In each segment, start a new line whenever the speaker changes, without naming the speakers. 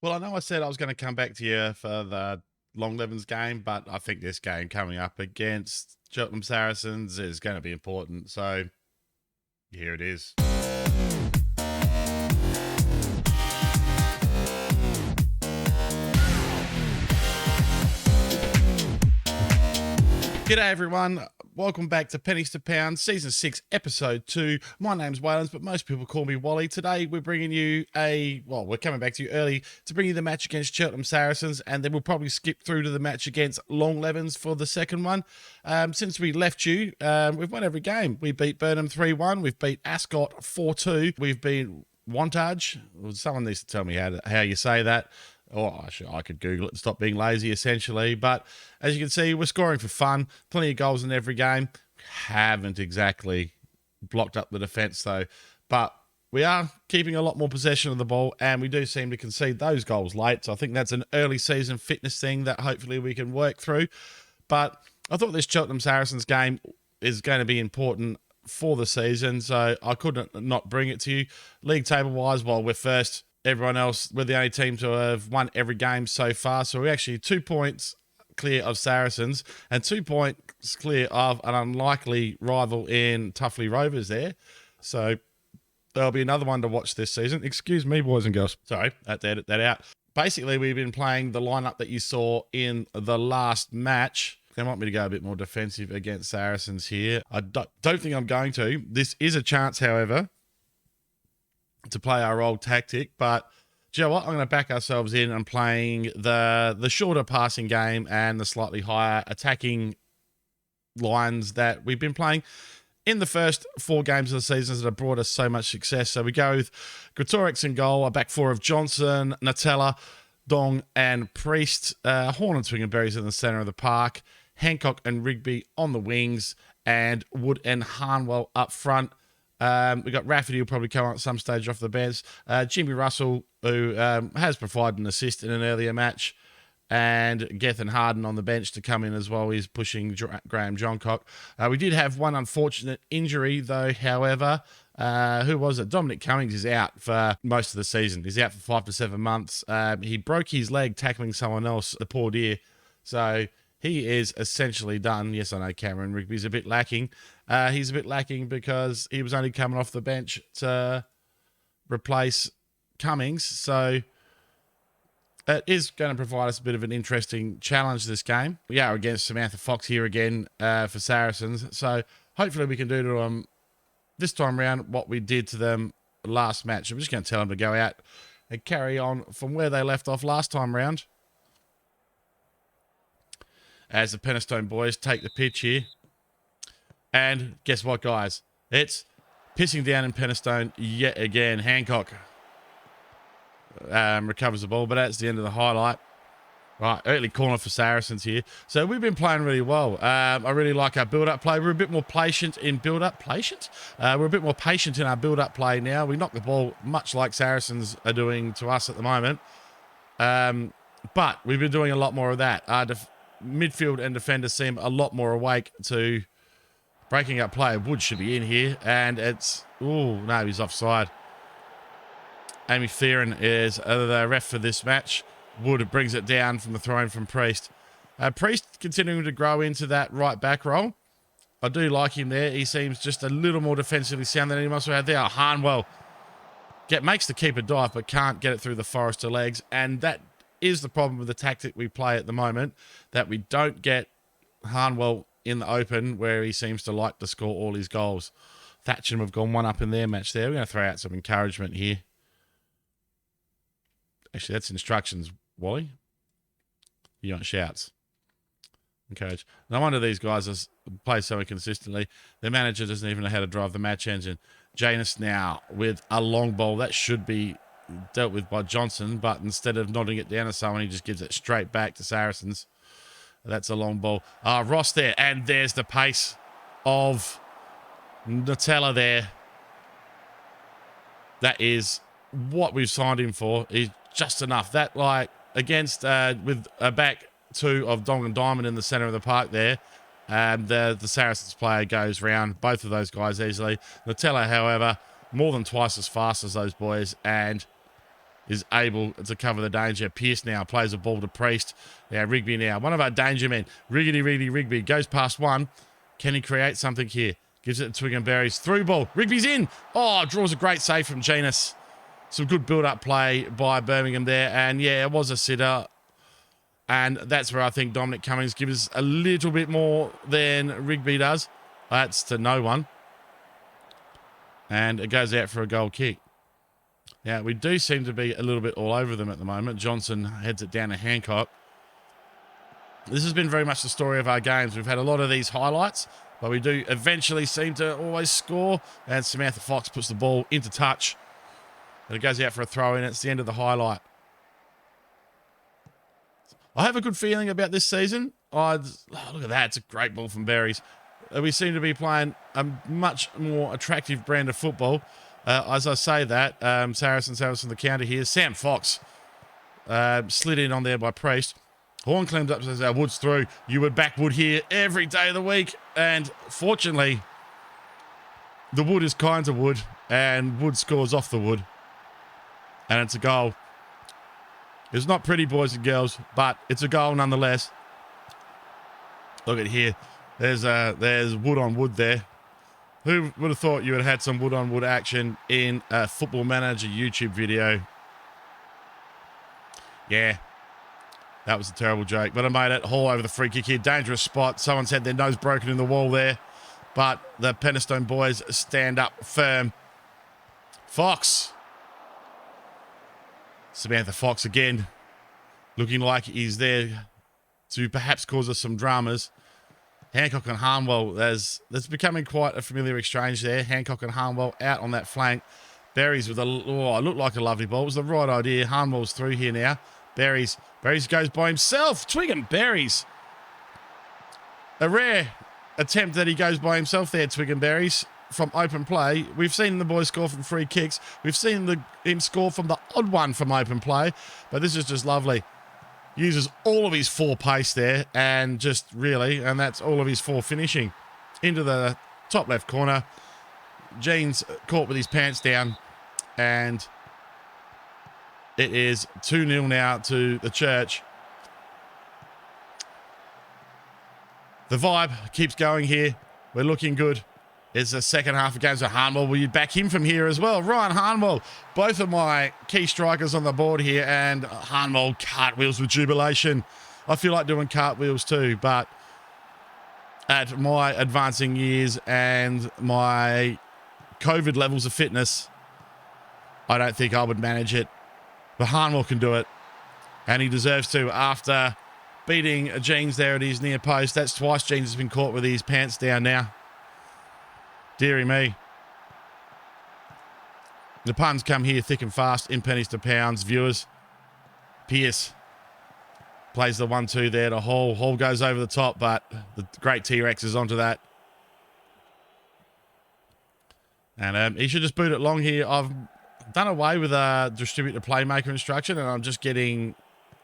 Well, I know I said I was going to come back to you for the Long Levens game, but I think this game coming up against Cheltnam Saracens is going to be important. So here it is. G'day everyone. Welcome back to Pennies to Pound, Season 6, Episode 2. My name's Waylands, but most people call me Wally. Today we're bringing you we're coming back to you early to bring you the match against Cheltnam Saracens, and then we'll probably skip through to the match against Long Levens for the second one. Since we left you, we've won every game. We beat Burnham 3-1, we've beat Ascot 4-2, we've beat Wantage. Someone needs to tell me how you say that. Or I could Google it and stop being lazy, essentially. But as you can see, we're scoring for fun. Plenty of goals in every game. Haven't exactly blocked up the defence, though. But we are keeping a lot more possession of the ball, and we do seem to concede those goals late. So I think that's an early season fitness thing that hopefully we can work through. But I thought this Cheltenham Saracens game is going to be important for the season, so I couldn't not bring it to you. League table-wise, while we're first, everyone else, we're the only team to have won every game so far. So we're actually 2 points clear of Saracens and 2 points clear of an unlikely rival in Tuffley Rovers there. So there'll be another one to watch this season. Excuse me, boys and girls. Sorry, I had to edit that out. Basically, we've been playing the lineup that you saw in the last match. They want me to go a bit more defensive against Saracens here. I don't think I'm going to. This is a chance, however, to play our old tactic, but do you know what? I'm going to back ourselves in and playing the shorter passing game and the slightly higher attacking lines that we've been playing in the first 4 games of the season that have brought us so much success. So we go with Gretorix in goal, a back 4 of Johnson, Nutella, Dong and Priest, Horn and Swingenberries in the centre of the park, Hancock and Rigby on the wings, and Wood and Harnwell up front. We got Rafferty who'll probably come on at some stage off the bench. Jimmy Russell, who has provided an assist in an earlier match, and Gethin Harden on the bench to come in as well. He's pushing Graham Johncock. We did have one unfortunate injury, though, however. Who was it? Dominic Cummings is out for most of the season. He's out for 5 to 7 months. He broke his leg tackling someone else, the poor dear. So he is essentially done. Yes, I know Cameron Rigby's a bit lacking. He's a bit lacking because he was only coming off the bench to replace Cummings. So it is going to provide us a bit of an interesting challenge this game. We are against Samantha Fox here again for Saracens. So hopefully we can do to them this time around what we did to them last match. I'm just going to tell them to go out and carry on from where they left off last time round, as the Penistone boys take the pitch here. And guess what, guys? It's pissing down in Penistone yet again. Hancock recovers the ball, but that's the end of the highlight. Right, early corner for Saracens here. So we've been playing really well. I really like our build-up play. We're a bit more patient in build-up. Patient? We're a bit more patient in our build-up play now. We knock the ball much like Saracens are doing to us at the moment. But we've been doing a lot more of that. Midfield and defenders seem a lot more awake to breaking up play. Wood should be in here, and it's... Oh, no, he's offside. Amy Fearon is the ref for this match. Wood brings it down from the throw-in from Priest. Priest continuing to grow into that right back role. I do like him there. He seems just a little more defensively sound than anyone else we had there. Harnwell makes the keeper dive, but can't get it through the Forrester legs, and that is the problem with the tactic we play at the moment, that we don't get Harnwell in the open where he seems to like to score all his goals. Thatcham have gone one up in their match there. We're going to throw out some encouragement here. Actually, that's instructions, Wally. You want shouts. Encourage. No wonder these guys play so inconsistently. Their manager doesn't even know how to drive the match engine. Janus now with a long ball. That should be dealt with by Johnson, but instead of nodding it down to someone, he just gives it straight back to Saracens. That's a long ball. Ross there, and there's the pace of Nutella there. That is what we've signed him for. He's just enough. That, like, against, with a back 2 of Dong and Diamond in the centre of the park there, the Saracens player goes round both of those guys easily. Nutella, however, more than twice as fast as those boys, and is able to cover the danger. Pierce now plays a ball to Priest. Now Rigby now. One of our danger men. Rigby goes past one. Can he create something here? Gives it to Twig and Berries. Through ball. Rigby's in. Oh, draws a great save from Genus. Some good build-up play by Birmingham there. And, yeah, it was a sitter. And that's where I think Dominic Cummings gives us a little bit more than Rigby does. That's to no one. And it goes out for a goal kick. Yeah, we do seem to be a little bit all over them at the moment. Johnson heads it down to Hancock. This has been very much the story of our games. We've had a lot of these highlights, but we do eventually seem to always score. And Samantha Fox puts the ball into touch. And it goes out for a throw in. It's the end of the highlight. I have a good feeling about this season. Oh, look at that. It's a great ball from Berries. We seem to be playing a much more attractive brand of football. As I say that, Saracens have us on the counter here. Sam Fox slid in on there by Priest. Horn climbs up, says, Wood's through. You would back Wood here every day of the week. And fortunately, the Wood is kind to Wood. And Wood scores off the Wood. And it's a goal. It's not pretty, boys and girls, but it's a goal nonetheless. Look at here. There's Wood on Wood there. Who would have thought you would have had some Wood on Wood action in a Football Manager YouTube video? Yeah. That was a terrible joke, but I made it. Hall over the free kick here. Dangerous spot. Someone's had their nose broken in the wall there, but the Penistone boys stand up firm. Fox. Samantha Fox again, looking like he's there to perhaps cause us some dramas. Hancock and Harnwell, that's becoming quite a familiar exchange there. Hancock and Harnwell out on that flank. Berries with it looked like a lovely ball. It was the right idea. Harnwell's through here now. Berries goes by himself. Twig and Berries. A rare attempt that he goes by himself there, Twig and Berries, from open play. We've seen the boys score from free kicks. We've seen him score from the odd one from open play. But this is just lovely. Uses all of his 4 pace there and that's all of his 4 finishing. Into the top left corner. Jean's caught with his pants down. And it is 2-0 now to the Church. The vibe keeps going here. We're looking good. It's the second half of games. Harnwell, will you back him from here as well? Ryan Harnwell, both of my key strikers on the board here, and Harnwell cartwheels with jubilation. I feel like doing cartwheels too, but at my advancing years and my COVID levels of fitness, I don't think I would manage it. But Harnwell can do it, and he deserves to after beating Jeans there at his near post. That's twice Jeans has been caught with his pants down now. Deary me. The puns come here thick and fast in pennies to pounds, viewers. Pierce plays the 1-2 there to Hall. Hall goes over the top, but the great T-Rex is onto that. And he should just boot it long here. I've done away with a distributor playmaker instruction, and I'm just getting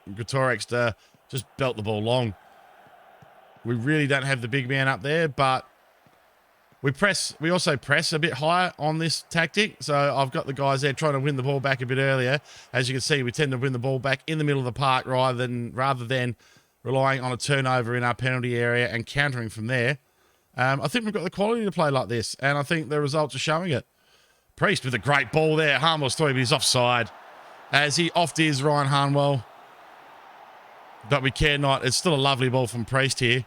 Greatorex to just belt the ball long. We really don't have the big man up there, but we also press a bit higher on this tactic. So I've got the guys there trying to win the ball back a bit earlier. As you can see, we tend to win the ball back in the middle of the park rather than relying on a turnover in our penalty area and countering from there. I think we've got the quality to play like this, and I think the results are showing it. Priest with a great ball there. Harnwell's through, but he's offside. As he off-deers Ryan Harnwell. But we care not. It's still a lovely ball from Priest here.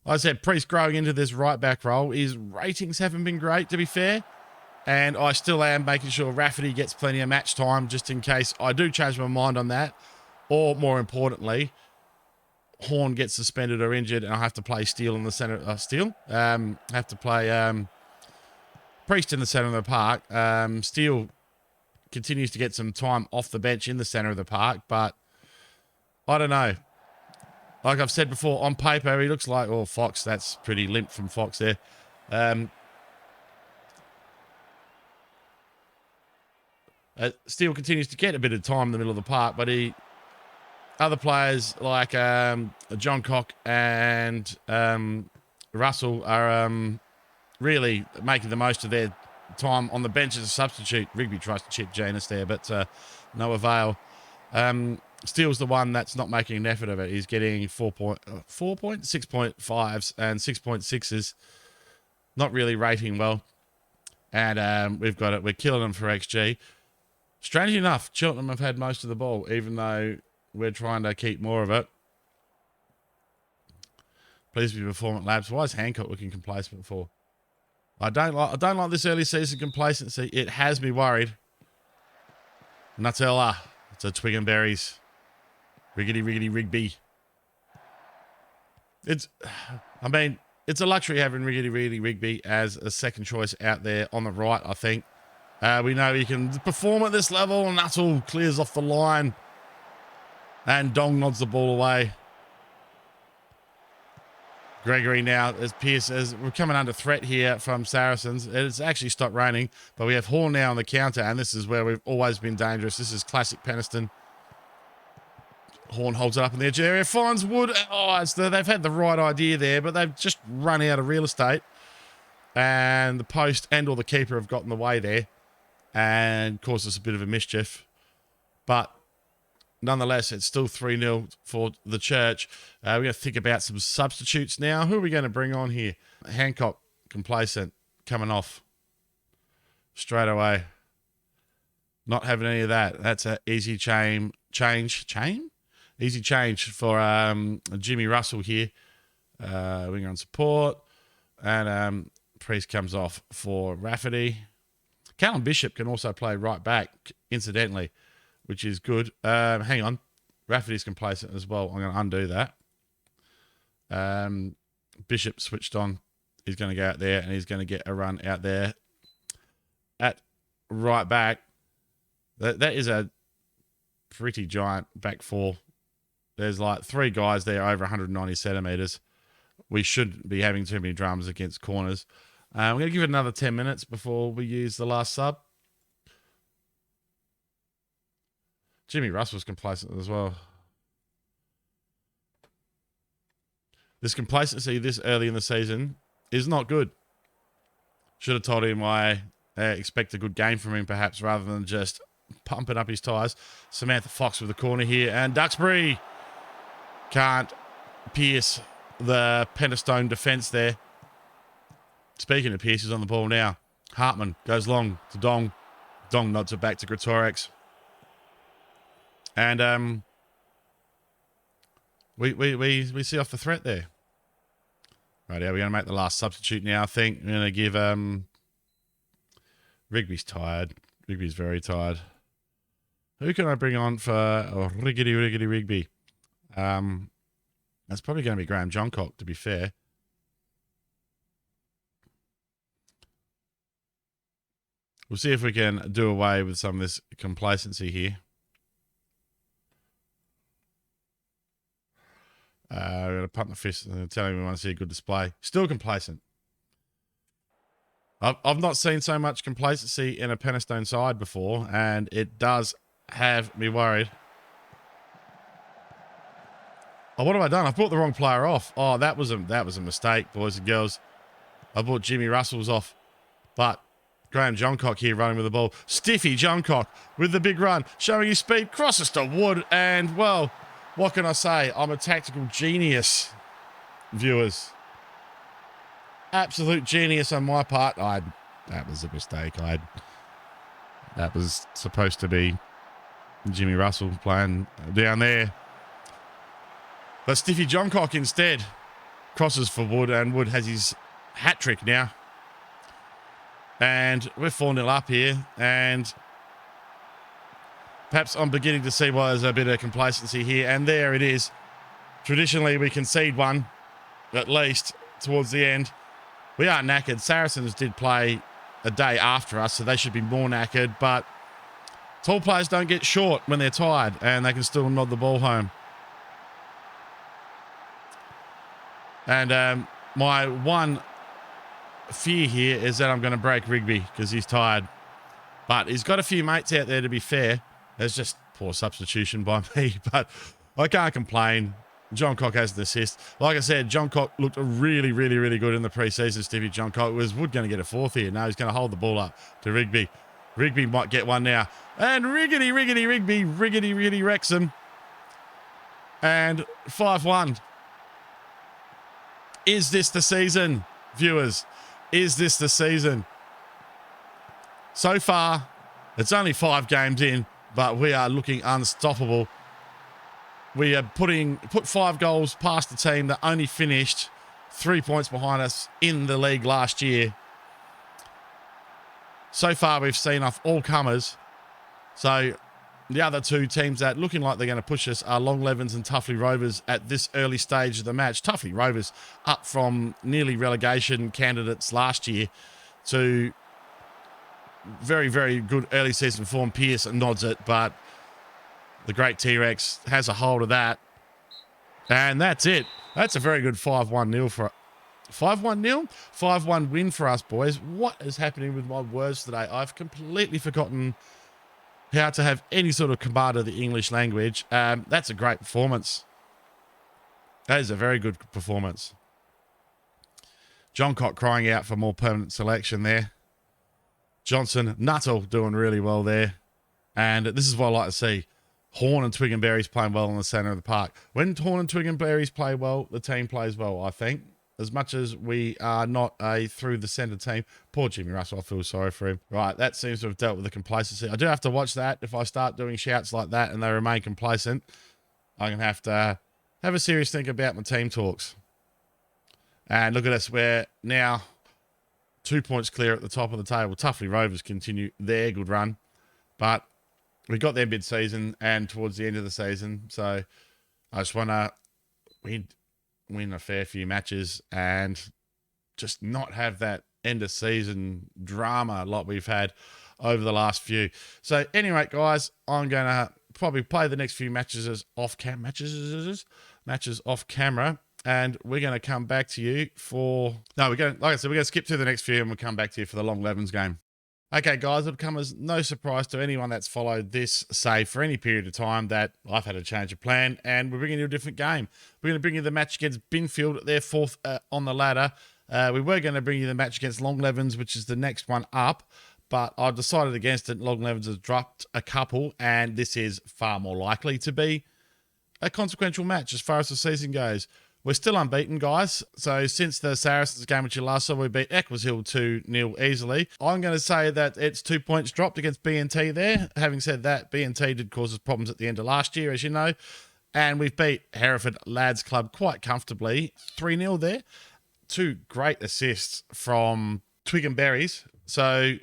Like I said, Priest growing into this right-back role. His ratings haven't been great, to be fair. And I still am making sure Rafferty gets plenty of match time just in case I do change my mind on that. Or, more importantly, Horn gets suspended or injured and I have to play Steele in the centre. Have to play Priest in the centre of the park. Steele continues to get some time off the bench in the centre of the park, but I don't know. Like I've said before, on paper, he looks like, oh, Fox, that's pretty limp from Fox there. Steele continues to get a bit of time in the middle of the park, but other players like John Cock and Russell are really making the most of their time on the bench as a substitute. Rigby tries to chip Janus there, but No avail. Steele's the one that's not making an effort of it. He's getting 6.5s and 6.6s. Not really rating well. And we've got it. We're killing them for XG. Strangely enough, Cheltenham have had most of the ball, even though we're trying to keep more of it. Please be performant, lads. Why is Hancock looking complacent for? I don't like this early season complacency. It has me worried. Nutella. It's a twig and berries. Riggedy, riggedy, Rigby. It's a luxury having Riggedy, riggedy, Rigby as a second choice out there on the right, I think. We know he can perform at this level. Nuttall clears off the line. And Dong nods the ball away. Gregory now, as Pearce, as we're coming under threat here from Saracens. It's actually stopped raining, but we have Horn now on the counter, and this is where we've always been dangerous. This is classic Penistone. Horn holds it up in the edge area, finds Wood. Oh, they've had the right idea there, but they've just run out of real estate. And the post and or the keeper have gotten the way there and caused us a bit of a mischief. But nonetheless, it's still 3-0 for the Church. We're going to think about some substitutes now. Who are we going to bring on here? Hancock, complacent, coming off straight away. Not having any of that. That's an easy change. Easy change for Jimmy Russell here. Winger on support. And Priest comes off for Rafferty. Callum Bishop can also play right back, incidentally, which is good. Hang on. Rafferty's complacent as well. I'm going to undo that. Bishop switched on. He's going to go out there and he's going to get a run out there at right back. That is a pretty giant back four. There's like 3 guys there over 190 centimetres. We shouldn't be having too many drums against corners. We're going to give it another 10 minutes before we use the last sub. Jimmy Russell's complacent as well. This complacency this early in the season is not good. Should have told him I expect a good game from him, perhaps, rather than just pumping up his tyres. Samantha Fox with the corner here, and Duxbury can't pierce the Penistone defence there. Speaking of Pierce, he's on the ball now. Hartman goes long to Dong. Dong nods it back to Greatorex. And we see off the threat there. Right, we're going to make the last substitute now, I think. We're going to give... Rigby's tired. Rigby's very tired. Who can I bring on for Riggedy Rigby? That's probably going to be Graham Johncock, to be fair. We'll see if we can do away with some of this complacency here. We're going to pump the fist and tell him we want to see a good display. Still complacent. I've not seen so much complacency in a Penistone side before, and it does have me worried. Oh, what have I done? I've brought the wrong player off. Oh, that was a mistake, boys and girls. I brought Jimmy Russell's off, but Graham Johncock here running with the ball. Stiffy Johncock with the big run, showing his speed, crosses to Wood, and, well, what can I say? I'm a tactical genius, viewers. Absolute genius on my part. That was a mistake. That was supposed to be Jimmy Russell playing down there. But Stiffy Johncock instead crosses for Wood, and Wood has his hat trick now. And we're 4-0 up here, and perhaps I'm beginning to see why there's a bit of complacency here, and there it is. Traditionally, we concede one, at least, towards the end. We are knackered. Saracens did play a day after us, so they should be more knackered, but tall players don't get short when they're tired, and they can still nod the ball home. And my one fear here is that I'm going to break Rigby because he's tired. But he's got a few mates out there, to be fair. There's just poor substitution by me, but I can't complain. Johncock has an assist. Like I said, Johncock looked really, really good in the pre-season. Stevie Johncock. Was Wood going to get a fourth here? No, he's going to hold the ball up to Rigby. Rigby might get one now. And Rigby wrecks him. And 5-1. Is this the season, viewers? Is this the season? So far, it's only 5 games in, but we are looking unstoppable. We have put 5 goals past the team that only finished 3 points behind us in the league last year. So far, we've seen off all comers. So the other 2 teams that looking like they're going to push us are Long Levens and Tuffley Rovers at this early stage of the match. Tuffley Rovers up from nearly relegation candidates last year to very, very good early season form. Pierce nods it, but the great T-Rex has a hold of that. And that's it. That's a very good 5-1-0 for 5-1-0? 5-1 win for us, boys. What is happening with my words today? I've completely forgotten how to have any sort of command of the English language. That's a great performance. That is a very good performance. John Cock crying out for more permanent selection there. Johnson, Nuttall doing really well there. And this is what I like to see. Horn and Twig and Berries playing well in the centre of the park. When Horn and Twig and Berries play well, the team plays well, I think. As much as we are not a through the centre team. Poor Jimmy Russell, I feel sorry for him. Right, that seems to have dealt with the complacency. I do have to watch that. If I start doing shouts like that and they remain complacent, I'm going to have a serious think about my team talks. And look at us, we're now 2 points clear at the top of the table. Tuffley Rovers continue their good run. But we got there mid-season and towards the end of the season. So I just want to win a fair few matches and just not have that end of season drama like we've had over the last few. So anyway, guys, I'm going to probably play the next few matches off camera. And we're going to come back to you for... No, we're going to skip through the next few and we'll come back to you for the Long Levens game. Okay, guys, it'll come as no surprise to anyone that's followed this, say, for any period of time that I've had a change of plan and we're bringing you a different game. We're going to bring you the match against Binfield, their 4th on the ladder. We were going to bring you the match against Long Levens, which is the next one up, but I've decided against it. Long Levens has dropped a couple, and this is far more likely to be a consequential match as far as the season goes. We're still unbeaten, guys. So since the Saracens game which you last saw, we beat Eccleshill 2-0 easily. I'm going to say that it's 2 points dropped against B&T there. Having said that, B&T did cause us problems at the end of last year, as you know. And we've beat Hereford Lads Club quite comfortably. 3-0 there. 2 great assists from Twig and Berries. So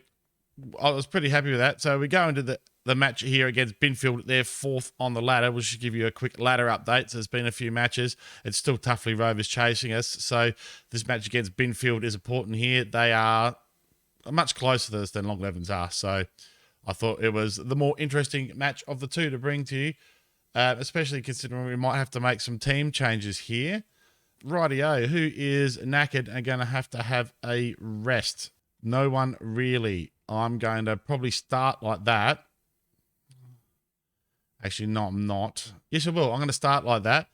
I was pretty happy with that. So we go into the match here against Binfield. They're 4th on the ladder. We'll just give you a quick ladder update. So there's been a few matches. It's still Tuffley Rovers chasing us. So this match against Binfield is important here. They are much closer to us than Long Levens are. So I thought it was the more interesting match of the 2 to bring to you, especially considering we might have to make some team changes here. Rightio, who is knackered and going to have a rest? No one really. I'm going to probably start like that. Actually, no, I'm not. Yes, I will. I'm going to start like that.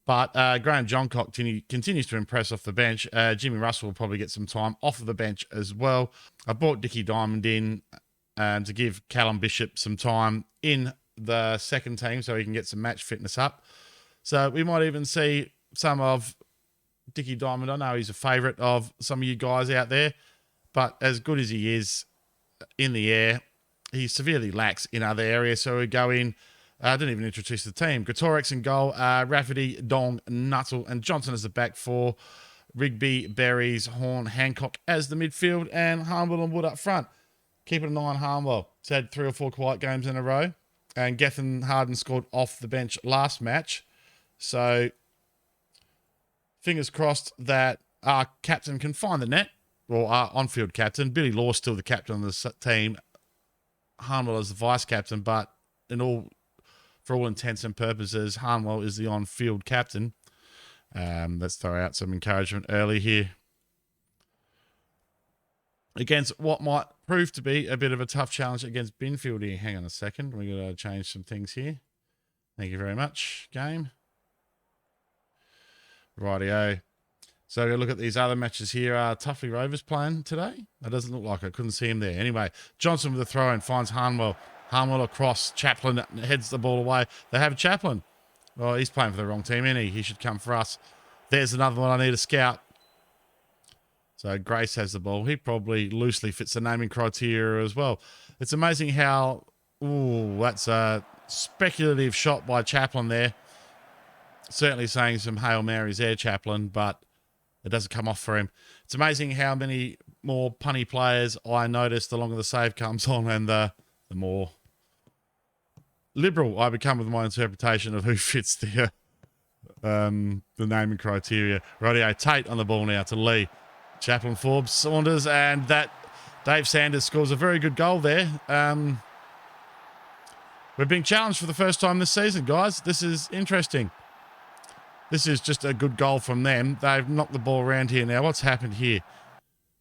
But Graham Johncock continues to impress off the bench. Jimmy Russell will probably get some time off of the bench as well. I brought Dickie Diamond in to give Callum Bishop some time in the second team so he can get some match fitness up. So we might even see some of Dickie Diamond. I know he's a favourite of some of you guys out there. But as good as he is in the air, he severely lacks in other areas. So we go in... I didn't even introduce the team. Greatorex in goal, Rafferty, Dong, Nuttall, and Johnson as the back 4. Rigby, Berries, Horn, Hancock as the midfield, and Harnwell and Wood up front. Keeping an eye on Harnwell. He's had 3 or 4 quiet games in a row. And Gethin Harden scored off the bench last match. So, fingers crossed that our captain can find the net. Or our on-field captain. Billy Law's still the captain of the team. Harnwell is the vice-captain, but for all intents and purposes, Harnwell is the on-field captain. Let's throw out some encouragement early here. Against what might prove to be a bit of a tough challenge against Binfield here. Hang on a second. We're going to change some things here. Thank you very much, game. Rightio. So we look at these other matches here. Tuffley Rovers playing today. That doesn't look like it. Couldn't see him there. Anyway, Johnson with a throw and finds Harnwell. Harnwell across. Chaplin heads the ball away. They have Chaplin. Oh, he's playing for the wrong team, isn't he? He should come for us. There's another one I need to scout. So Grace has the ball. He probably loosely fits the naming criteria as well. It's amazing how... Ooh, that's a speculative shot by Chaplin there. Certainly saying some Hail Marys there, Chaplin, but it doesn't come off for him. It's amazing how many more punny players I noticed the longer the save comes on and the more liberal I become with my interpretation of who fits the naming criteria. Rightio, Tate on the ball now to Lee. Chaplin, Forbes, Saunders, and that Dave Sanders scores a very good goal there. We're being challenged for the first time this season, guys. This is interesting. This is just a good goal from them. They've knocked the ball around here now. What's happened here?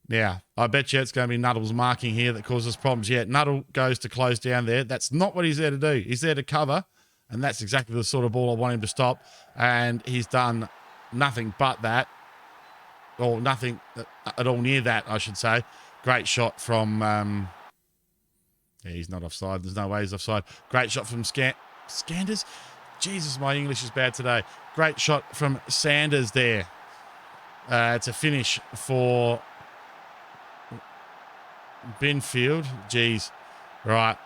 Now, I bet you it's going to be Nuttall's marking here that causes problems. Yeah, Nuttall goes to close down there. That's not what he's there to do. He's there to cover, and that's exactly the sort of ball I want him to stop. And he's done nothing but that, or nothing at all near that, I should say. Great shot from... yeah, he's not offside. There's no way he's offside. Great shot from Scanders. Jesus, my English is bad today. Great shot from Sanders there. It's a finish for Binfield. Jeez. Right.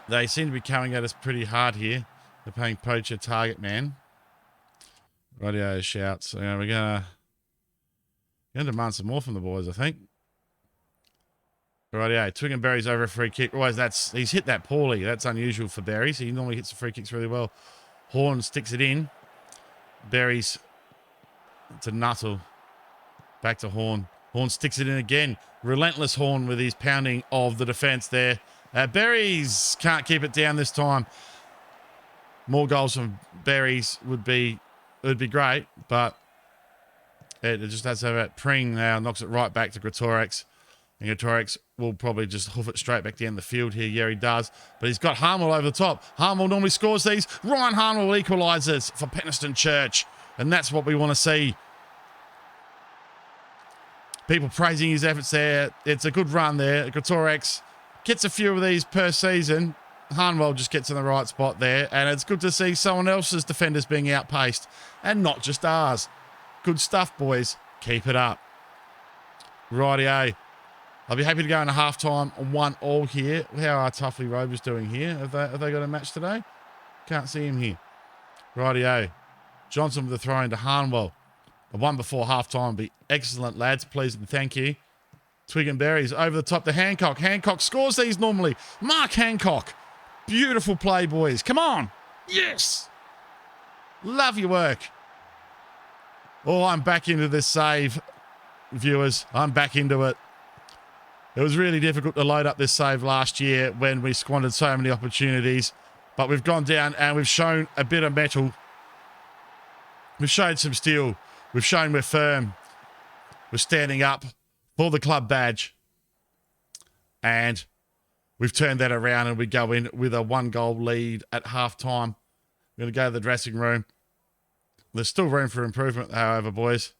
They seem to be coming at us pretty hard here. They're playing poacher target man. Radio shouts. We're going to demand some more from the boys, I think. Rightio, Twig Berries over a free kick. Always he's hit that poorly. That's unusual for Berries. He normally hits the free kicks really well. Horn sticks it in. Berries to Nuttall. Back to Horn. Horn sticks it in again. Relentless Horn with his pounding of the defence there. Berries can't keep it down this time. More goals from Berries would be great, but it just has to have that Pring now. Knocks it right back to Greatorex. And Greatorex will probably just hoof it straight back down the field here. Yeah, he does. But he's got Harnwell over the top. Harnwell normally scores these. Ryan Harnwell equalises for Penistone Church. And that's what we want to see. People praising his efforts there. It's a good run there. Greatorex gets a few of these per season. Harnwell just gets in the right spot there. And it's good to see someone else's defenders being outpaced. And not just ours. Good stuff, boys. Keep it up. Rightio. I'll be happy to go into halftime 1-1 here. How are Tuffley Rovers doing here? Have they got a match today? Can't see him here. Rightio. Johnson with the throw into Harnwell. The one before halftime would be excellent, lads. Please and thank you. Twig and Berries over the top to Hancock. Hancock scores these normally. Mark Hancock. Beautiful play, boys. Come on. Yes. Love your work. Oh, I'm back into this save, viewers. I'm back into it. It was really difficult to load up this save last year when we squandered so many opportunities. But we've gone down and we've shown a bit of metal. We've shown some steel. We've shown we're firm. We're standing up for the club badge. And we've turned that around and we go in with a 1-goal lead at halftime. We're going to go to the dressing room. There's still room for improvement, however, boys.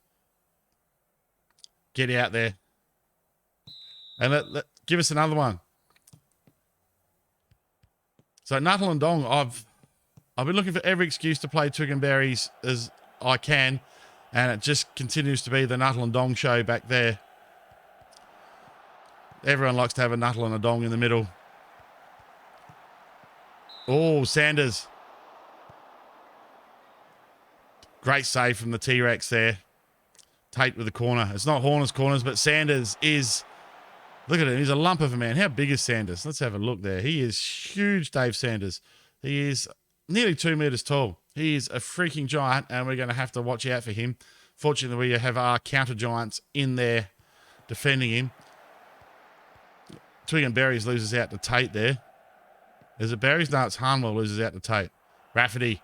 Get out there. And give us another one. So Nuttall and Dong, I've been looking for every excuse to play Twig and Berries as I can, and it just continues to be the Nuttall and Dong show back there. Everyone likes to have a Nuttall and a Dong in the middle. Oh, Sanders. Great save from the T-Rex there. Tate with the corner. It's not Horner's corners, but Sanders is... Look at him. He's a lump of a man. How big is Sanders? Let's have a look there. He is huge, Dave Sanders. He is nearly 2 meters tall. He is a freaking giant, and we're going to have to watch out for him. Fortunately, we have our counter giants in there defending him. Twig and Berries loses out to Tate there. Is it Berries? No, it's Harnwell loses out to Tate. Rafferty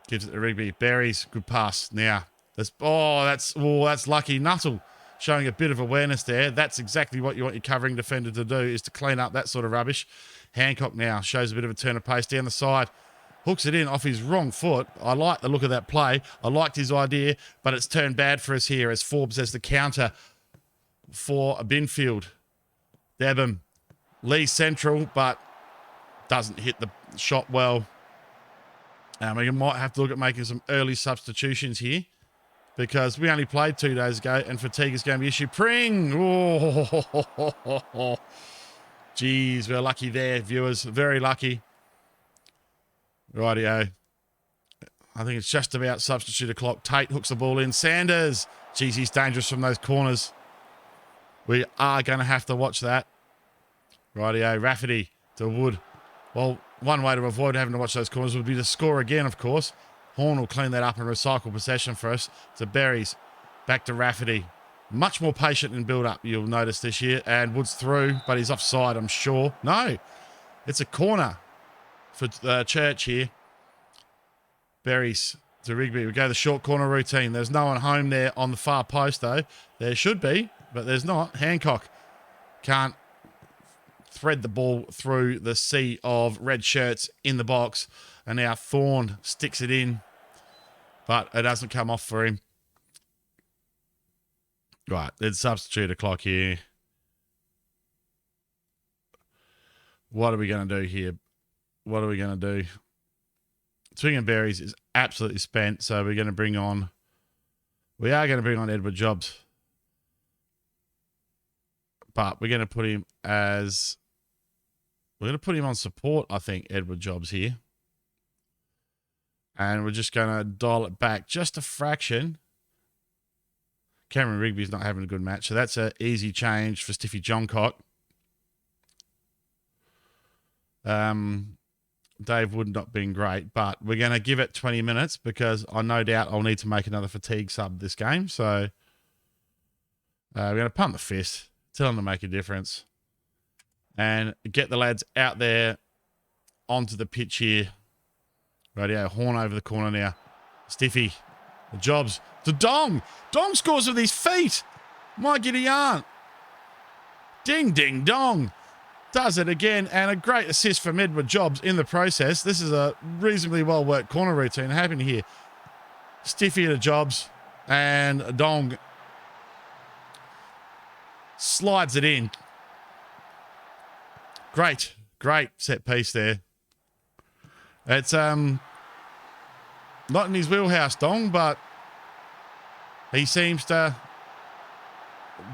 gives it to Rigby. Berries, good pass. Now, that's lucky. Nuttall showing a bit of awareness there. That's exactly what you want your covering defender to do, is to clean up that sort of rubbish. Hancock now shows a bit of a turn of pace down the side. hooks it in off his wrong foot. I like the look of that play. I liked his idea, but it's turned bad for us here as Forbes has the counter for Binfield. Debham, Lee central, but doesn't hit the shot well. We might have to look at making some early substitutions here because we only played 2 days ago and fatigue is going to be an issue. Pring! Oh, geez, we're lucky there, viewers. Very lucky. Rightio. I think it's just about substitute o'clock. Tate hooks the ball in. Sanders. Geez, he's dangerous from those corners. We are going to have to watch that. Rightio. Rafferty to Wood. Well, one way to avoid having to watch those corners would be to score again, of course. Horn will clean that up and recycle possession for us. To Berries. Back to Rafferty. Much more patient in build-up, you'll notice this year. And Wood's through, but he's offside, I'm sure. No, it's a corner for Church here. Berries to Rigby. We go the short corner routine. There's no one home there on the far post, though. There should be, but there's not. Hancock can't thread the ball through the sea of red shirts in the box. And now Thorne sticks it in, but it doesn't come off for him. Right, let's substitute o'clock here. What are we going to do here? What are we going to do? Swing and Berries is absolutely spent, so we are going to bring on Edward Jobs. But we're going to put him on support, I think, Edward Jobs here. And we're just going to dial it back just a fraction. Cameron Rigby's not having a good match, so that's an easy change for Stiffy Johncock. Dave Wood not being great, but we're going to give it 20 minutes because I no doubt I'll need to make another fatigue sub this game. So we're going to pump the fist, tell them to make a difference, and get the lads out there onto the pitch here. Radio Horn over the corner now. Stiffy, the Jobs, to Dong. Dong scores with his feet. My giddy aunt. Ding, ding, dong. Does it again, and a great assist from Edward Jobs in the process. This is a reasonably well-worked corner routine happening here. Stiffy to Jobs, and Dong slides it in. Great set piece there. It's not in his wheelhouse, Dong, but he seems to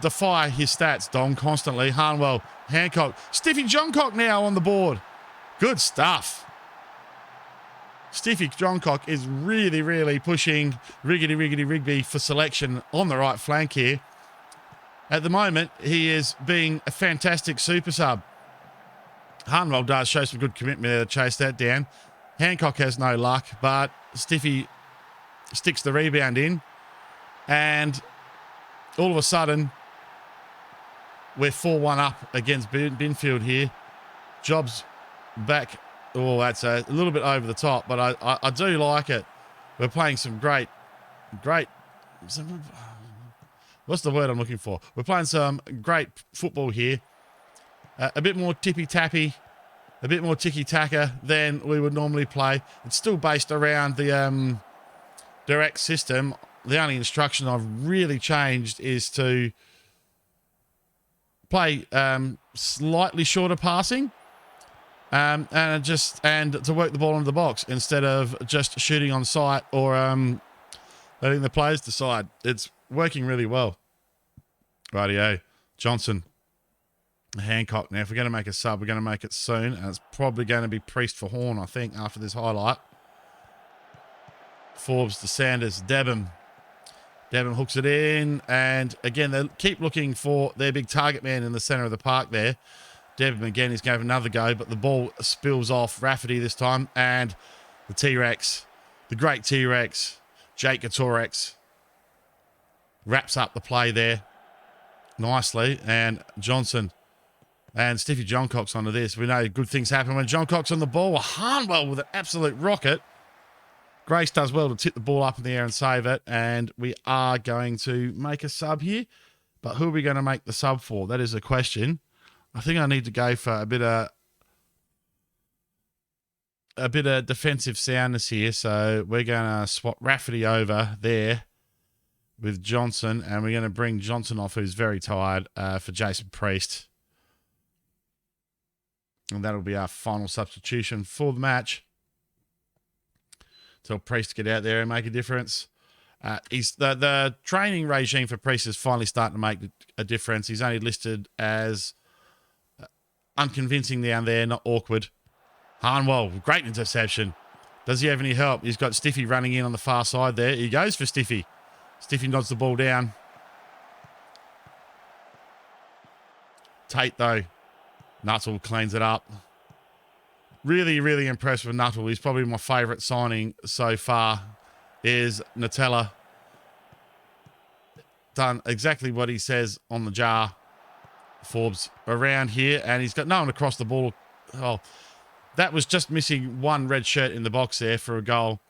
defy his stats, Dong, constantly. Harnwell, Hancock, Stiffy Johncock now on the board. Good stuff. Stiffy Johncock is really, really pushing Rigby for selection on the right flank here. At the moment, he is being a fantastic super sub. Harnwell does show some good commitment there to chase that down. Hancock has no luck, but Stiffy sticks the rebound in. And all of a sudden, we're 4-1 up against Binfield here. Jobs back. Oh, that's a little bit over the top, but I do like it. We're playing some great, what's the word I'm looking for? We're playing some great football here. A bit more tippy-tappy, a bit more ticky-taka than we would normally play. It's still based around the direct system. The only instruction I've really changed is to play slightly shorter passing and to work the ball into the box instead of just shooting on sight or letting the players decide. It's working really well. Rightio. Johnson. Hancock. Now, if we're going to make a sub, we're going to make it soon, and it's probably going to be Priest for Horn, I think, after this highlight. Forbes to Sanders. Debham hooks it in, and again, they keep looking for their big target man in the centre of the park there. Debham again is going to have another go, but the ball spills off Rafferty this time, and the T-Rex, the great T-Rex, Jake Gatorex, wraps up the play there nicely, and Johnson and Stiffy Johncock's onto this. We know good things happen when Johncock's on the ball. Harnwell with an absolute rocket. Grace does well to tip the ball up in the air and save it, and we are going to make a sub here. But who are we going to make the sub for? That is the question. I think I need to go for a bit of a bit of defensive soundness here. So we're going to swap Rafferty over there with Johnson, and we're going to bring Johnson off, who's very tired, for Jason Priest. And that'll be our final substitution for the match. Tell Priest to get out there and make a difference. The training regime for Priest is finally starting to make a difference. He's only listed as unconvincing down there, not awkward. Harnwell, great interception. Does he have any help? He's got Stiffy running in on the far side there. He goes for Stiffy. Stiffy nods the ball down. Tate, though. Nuttall cleans it up. Really, really impressed with Nuttall. He's probably my favourite signing so far. Is Nutella. Done exactly what he says on the jar. Forbes around here, and he's got no one across the ball. Oh, that was just missing one red shirt in the box there for a goal.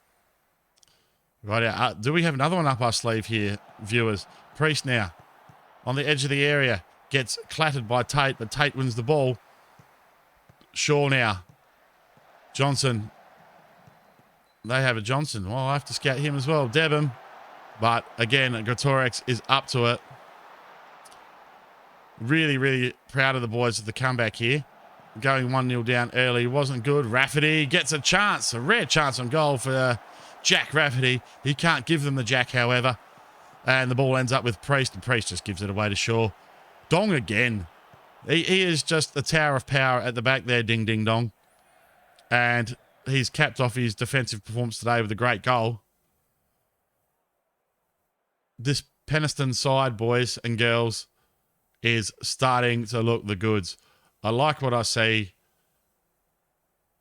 Right, do we have another one up our sleeve here, viewers? Priest now on the edge of the area. Gets clattered by Tate, but Tate wins the ball. Shaw now. Johnson. They have a Johnson. Well, I have to scout him as well. Debham. But again, Gotorex is up to it. Really, really proud of the boys of the comeback here. Going 1-0 down early wasn't good. Rafferty gets a chance. A rare chance on goal for Jack Rafferty. He can't give them the jack, however. And the ball ends up with Priest, and Priest just gives it away to Shaw. Dong again. He is just the tower of power at the back there, ding, ding, dong. And he's capped off his defensive performance today with a great goal. This Penistone side, boys and girls, is starting to look the goods. I like what I see.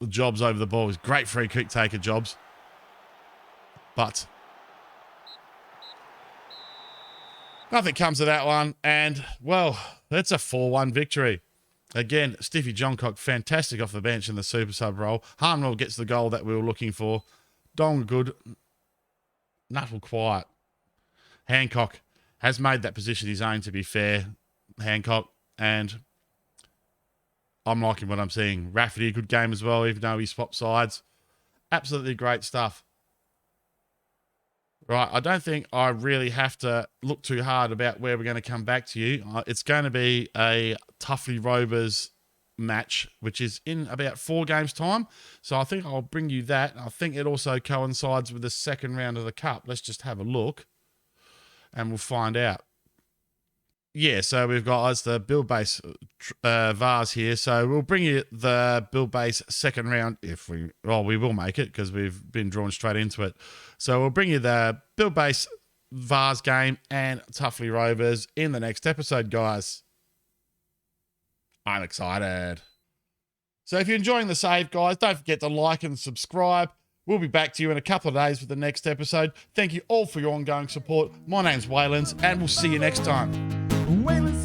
The jobs over the ball is great free kick taker jobs. But nothing comes of that one. And, well, that's a 4-1 victory. Again, Stiffy Johncock, fantastic off the bench in the super sub role. Harnwell gets the goal that we were looking for. Dong good. Nuttall quiet. Hancock has made that position his own, to be fair. Hancock, and I'm liking what I'm seeing. Rafferty, a good game as well, even though he swapped sides. Absolutely great stuff. Right, I don't think I really have to look too hard about where we're going to come back to you. It's going to be a Tuffley Rovers match, which is in about 4 games' time. So I think I'll bring you that. I think it also coincides with the second round of the Cup. Let's just have a look, and we'll find out. Yeah, so we've got us the Bill Base Vars here. So we'll bring you the Bill Base second round if we will make it because we've been drawn straight into it. So we'll bring you the Bill Base Vars game and Tuffley Rovers in the next episode, guys. I'm excited. So if you're enjoying the save, guys, don't forget to like and subscribe. We'll be back to you in a couple of days with the next episode. Thank you all for your ongoing support. My name's Waylands, and we'll see you next time.
Wayland's